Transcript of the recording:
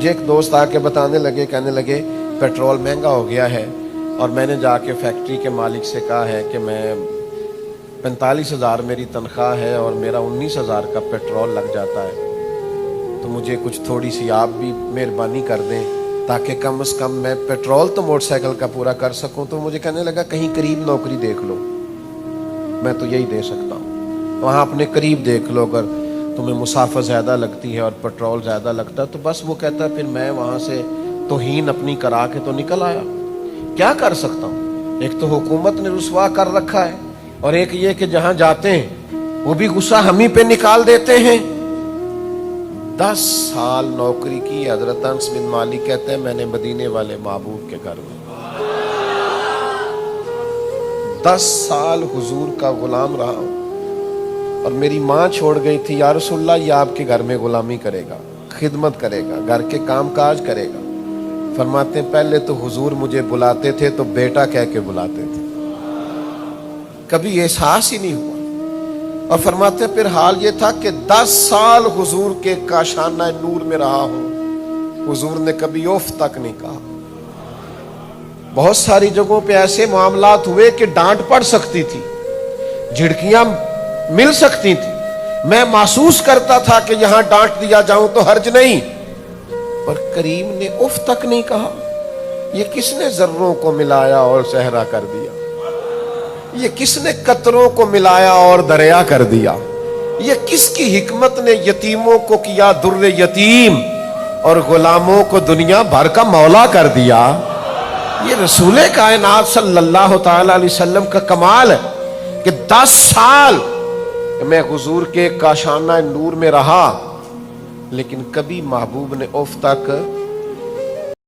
مجھے ایک دوست آ کے بتانے لگے، کہنے لگے پیٹرول مہنگا ہو گیا ہے، اور میں نے جا کے فیکٹری کے مالک سے کہا ہے کہ میں 45,000 میری تنخواہ ہے اور میرا 19,000 کا پیٹرول لگ جاتا ہے، تو مجھے کچھ تھوڑی سی آپ بھی مہربانی کر دیں تاکہ کم از کم میں پیٹرول تو موٹر سائیکل کا پورا کر سکوں۔ تو مجھے کہنے لگا کہیں قریب نوکری دیکھ لو، میں تو یہی دے سکتا ہوں، وہاں اپنے قریب دیکھ لو، اگر تمہیں مسافہ زیادہ لگتی ہے اور پیٹرول زیادہ لگتا ہے تو بس۔ وہ کہتا ہے پھر میں وہاں سے توہین اپنی کرا کے تو نکل آیا، کیا کر سکتا ہوں؟ ایک تو حکومت نے رسوا کر رکھا ہے، اور ایک یہ کہ جہاں جاتے ہیں وہ بھی غصہ ہم ہی پہ نکال دیتے ہیں۔ 10 سال نوکری کی۔ حضرت انس بن مالک کہتے ہیں میں نے مدینے والے محبوب کے گھر میں 10 سال حضور کا غلام رہا ہوں، اور میری ماں چھوڑ گئی تھی، یا رسول اللہ یہ آپ کے گھر میں غلامی کرے گا، خدمت کرے گا، گھر کے کام کاج کرے گا۔ فرماتے ہیں پہلے تو حضور مجھے بلاتے تھے تو بیٹا کہہ کے بلاتے تھے، کبھی احساس ہی نہیں ہوا۔ اور فرماتے ہیں پھر حال یہ تھا کہ 10 سال حضور کے کاشانہ نور میں رہا ہوں، حضور نے کبھی اوف تک نہیں کہا۔ بہت ساری جگہوں پہ ایسے معاملات ہوئے کہ ڈانٹ پڑ سکتی تھی، جھڑکیاں مل سکتی تھی، میں محسوس کرتا تھا کہ یہاں ڈانٹ دیا جاؤں تو حرج نہیں، پر کریم نے اف تک نہیں کہا۔ یہ کس نے ذروں کو ملایا اور صحرا کر دیا؟ یہ کس نے قطروں کو ملایا اور دریا کر دیا؟ یہ کس کی حکمت نے یتیموں کو کیا در یتیم اور غلاموں کو دنیا بھر کا مولا کر دیا؟ یہ رسول کائنات صلی اللہ تعالی علیہ وسلم کا کمال ہے کہ 10 سال میں حضور کے کاشانہ نور میں رہا، لیکن کبھی محبوب نے اوف تک